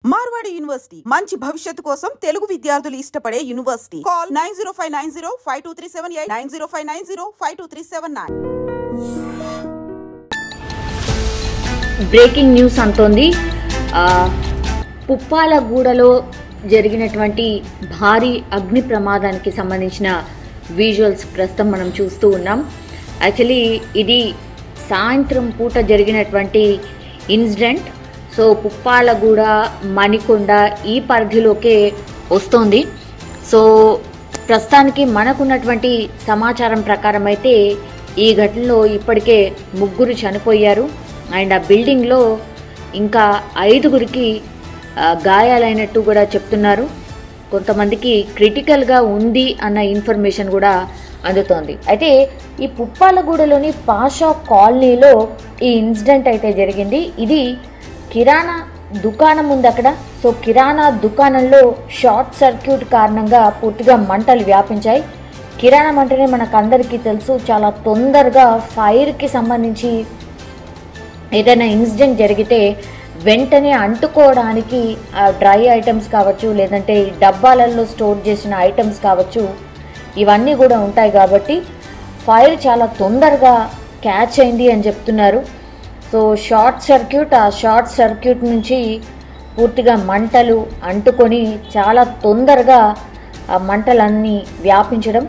Marwadi university మంచి భవిష్యత్తు కోసం తెలుగు విద్యార్థులు ఇష్టపడే యూనివర్సిటీ. కాల్ 9059052378 9059052379. బ్రేకింగ్ న్యూస్ అంటోంది. పుప్పాలగూడలో జరిగినటువంటి భారీ అగ్ని ప్రమాదానికి సంబంధించిన విజువల్స్ ప్రస్తుతం మనం చూస్తూ ఉన్నాం. యాక్చువల్లీ ఇది సాయంత్రం పూట జరిగినటువంటి ఇన్సిడెంట్. సో పుప్పాలగూడ, మణికొండ ఈ పరిధిలోకే వస్తోంది. సో ప్రస్తుతానికి మనకున్నటువంటి సమాచారం ప్రకారం అయితే ఈ ఘటనలో ఇప్పటికే 3 చనిపోయారు. అండ్ ఆ బిల్డింగ్లో ఇంకా 5గురికి గాయాలైనట్టు కూడా చెప్తున్నారు. కొంతమందికి క్రిటికల్గా ఉంది అన్న ఇన్ఫర్మేషన్ కూడా అందుతోంది. అయితే ఈ పుప్పాలగూడలోని పాషా కాలనీలో ఈ ఇన్సిడెంట్ అయితే జరిగింది. ఇది కిరాణా దుకాణం ఉంది అక్కడ. సో కిరాణా దుకాణంలో షార్ట్ సర్క్యూట్ కారణంగా పూర్తిగా మంటలు వ్యాపించాయి. కిరాణా అంటేనే మనకు అందరికీ తెలుసు, చాలా తొందరగా ఫైర్కి సంబంధించి ఏదైనా ఇన్సిడెంట్ జరిగితే వెంటనే అంటుకోవడానికి డ్రై ఐటమ్స్ కావచ్చు, లేదంటే డబ్బాలలో స్టోర్ చేసిన ఐటమ్స్ కావచ్చు, ఇవన్నీ కూడా ఉంటాయి. కాబట్టి ఫైర్ చాలా తొందరగా క్యాచ్ అయింది అని చెప్తున్నారు. సో షార్ట్ సర్క్యూట్ నుంచి పూర్తిగా మంటలు అంటుకొని చాలా తొందరగా ఆ మంటలన్నీ వ్యాపించడం.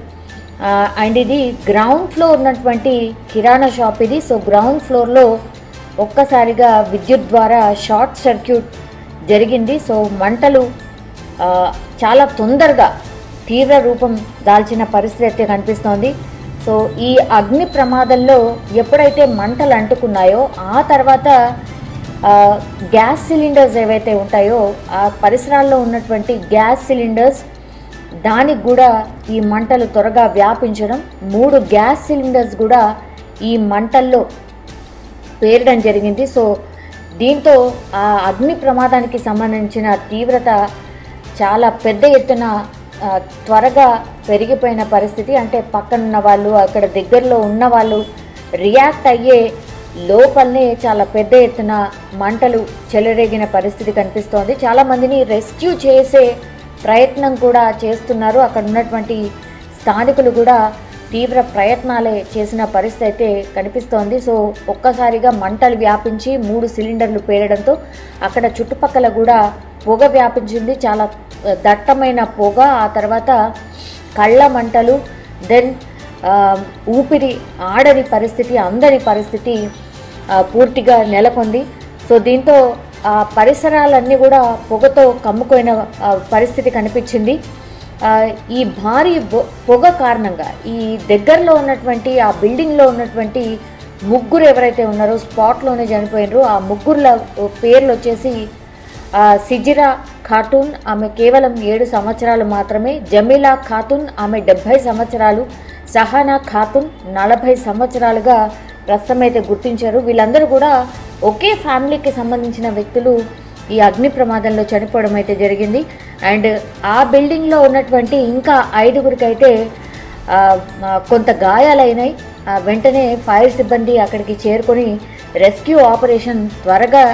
అండ్ ఇది గ్రౌండ్ ఫ్లోర్ ఉన్నటువంటి కిరాణా షాప్ ఇది. సో గ్రౌండ్ ఫ్లోర్లో ఒక్కసారిగా విద్యుత్ ద్వారా షార్ట్ సర్క్యూట్ జరిగింది. సో మంటలు చాలా తొందరగా తీవ్ర రూపం దాల్చిన పరిస్థితి అయితే కనిపిస్తోంది. సో ఈ అగ్ని ప్రమాదంలో ఎప్పుడైతే మంటలు అంటుకున్నాయో ఆ తర్వాత గ్యాస్ సిలిండర్స్ ఏవైతే ఉంటాయో ఆ పరిసరాల్లో ఉన్నటువంటి గ్యాస్ సిలిండర్స్ దానికి కూడా ఈ మంటలు త్వరగా వ్యాపించడం, 3 గ్యాస్ సిలిండర్స్ కూడా ఈ మంటల్లో పేరడం జరిగింది. సో దీంతో ఆ అగ్ని ప్రమాదానికి సంబంధించిన తీవ్రత చాలా పెద్ద ఎత్తున త్వరగా పెరిగిపోయిన పరిస్థితి. అంటే పక్కనున్న వాళ్ళు, అక్కడ దగ్గరలో ఉన్న వాళ్ళు రియాక్ట్ అయ్యే లోపలనే చాలా పెద్ద ఎత్తున మంటలు చెలరేగిన పరిస్థితి కనిపిస్తోంది. చాలామందిని రెస్క్యూ చేసే ప్రయత్నం కూడా చేస్తున్నారు. అక్కడ ఉన్నటువంటి స్థానికులు కూడా తీవ్ర ప్రయత్నాలే చేసిన పరిస్థితి అయితే కనిపిస్తోంది. సో ఒక్కసారిగా మంటలు వ్యాపించి 3 సిలిండర్లు పేరడంతో అక్కడ చుట్టుపక్కల కూడా పొగ వ్యాపించింది. చాలా దట్టమైన పొగ, ఆ తర్వాత కళ్ళ మంటలు, దెన్ ఊపిరి ఆడని పరిస్థితి, అందరి పరిస్థితి పూర్తిగా నెలకొంది. సో దీంతో ఆ పరిసరాలన్నీ కూడా పొగతో కమ్ముకోయిన పరిస్థితి కనిపించింది. ఈ భారీ పొగ కారణంగా ఈ దగ్గరలో ఉన్నటువంటి ఆ బిల్డింగ్లో ఉన్నటువంటి 3 ఎవరైతే ఉన్నారో స్పాట్లోనే చనిపోయినారు. ఆ 3 పేర్లు వచ్చేసి సిజిరా ఖాతూన్, ఆమె కేవలం 7 సంవత్సరాలు మాత్రమే, జమీలా ఖాతూన్, ఆమె 70 సంవత్సరాలు, సహానా ఖాతూన్ 40 సంవత్సరాలుగా ప్రస్తుతం అయితే గుర్తించారు. వీళ్ళందరూ కూడా ఒకే ఫ్యామిలీకి సంబంధించిన వ్యక్తులు ఈ అగ్ని ప్రమాదంలో చనిపోవడం అయితే జరిగింది. అండ్ ఆ బిల్డింగ్లో ఉన్నటువంటి ఇంకా 5గురికి అయితే కొంత గాయాలైనాయి. వెంటనే ఫైర్ సిబ్బంది అక్కడికి చేరుకొని రెస్క్యూ ఆపరేషన్ త్వరగా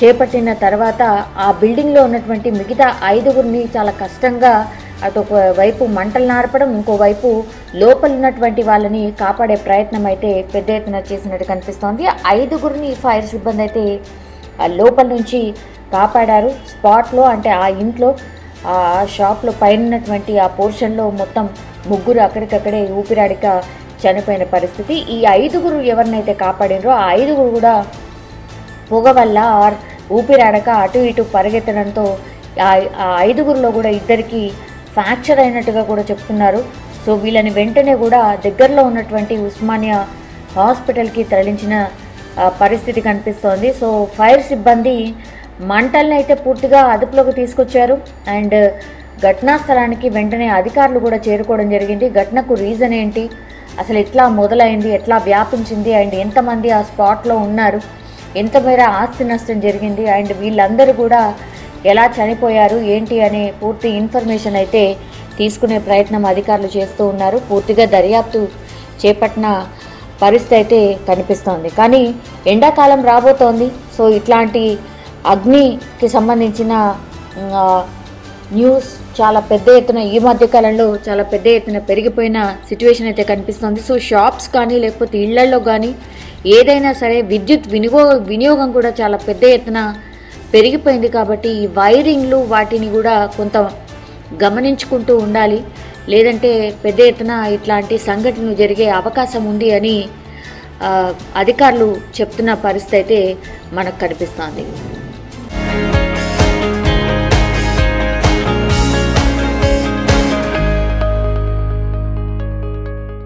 చేపట్టిన తర్వాత ఆ బిల్డింగ్లో ఉన్నటువంటి మిగతా 5గురిని చాలా కష్టంగా అటు ఒకవైపు మంటలు నార్పడం, ఇంకోవైపు లోపల ఉన్నటువంటి వాళ్ళని కాపాడే ప్రయత్నం అయితే పెద్ద ఎత్తున చేసినట్టు కనిపిస్తోంది. 5గురిని ఫైర్ సిబ్బంది అయితే లోపల నుంచి కాపాడారు స్పాట్లో. అంటే ఆ ఇంట్లో, ఆ షాప్లో పైన ఉన్నటువంటి ఆ పోర్షన్లో మొత్తం 3 అక్కడికక్కడే ఊపిరాడిక చనిపోయిన పరిస్థితి. ఈ 5గురు ఎవరినైతే కాపాడినరో ఆ 5గురు కూడా పొగ వల్ల ఊపిరాడక అటు ఇటు పరిగెత్తడంతో ఆ 5గురిలో కూడా 2కి ఫ్రాక్చర్ అయినట్టుగా కూడా చెప్తున్నారు. సో వీళ్ళని వెంటనే కూడా దగ్గరలో ఉన్నటువంటి ఉస్మానియా హాస్పిటల్కి తరలించిన పరిస్థితి కనిపిస్తోంది. సో ఫైర్ సిబ్బంది మంటల్ని అయితే పూర్తిగా అదుపులోకి తీసుకొచ్చారు. అండ్ ఘటనా స్థలానికి వెంటనే అధికారులు కూడా చేరుకోవడం జరిగింది. ఘటనకు రీజన్ ఏంటి, అసలు ఎట్లా మొదలైంది, ఎట్లా వ్యాపించింది, అండ్ ఎంతమంది ఆ స్పాట్లో ఉన్నారు, ఎంత మేర ఆస్తి నష్టం జరిగింది, అండ్ వీళ్ళందరూ కూడా ఎలా చనిపోయారు ఏంటి అనే పూర్తి ఇన్ఫర్మేషన్ అయితే తీసుకునే ప్రయత్నం అధికారులు చేస్తూ ఉన్నారు. పూర్తిగా దర్యాప్తు చేపట్టిన పరిస్థితి అయితే కనిపిస్తోంది. కానీ ఎండాకాలం రాబోతోంది. సో ఇట్లాంటి అగ్నికి సంబంధించిన న్యూస్ చాలా పెద్ద ఎత్తున ఈ మధ్య కాలంలో చాలా పెద్ద ఎత్తున పెరిగిపోయిన సిచ్యువేషన్ అయితే కనిపిస్తుంది. సో షాప్స్ కానీ లేకపోతే ఇళ్లలో కానీ ఏదైనా సరే విద్యుత్ వినియోగం కూడా చాలా పెద్ద ఎత్తున పెరిగిపోయింది. కాబట్టి ఈ వైరింగ్లు వాటిని కూడా కొంత గమనించుకుంటూ ఉండాలి, లేదంటే పెద్ద ఎత్తున ఇట్లాంటి సంఘటనలు జరిగే అవకాశం ఉంది అని అధికారులు చెప్తున్న పరిస్థితి అయితే మనకు కనిపిస్తుంది.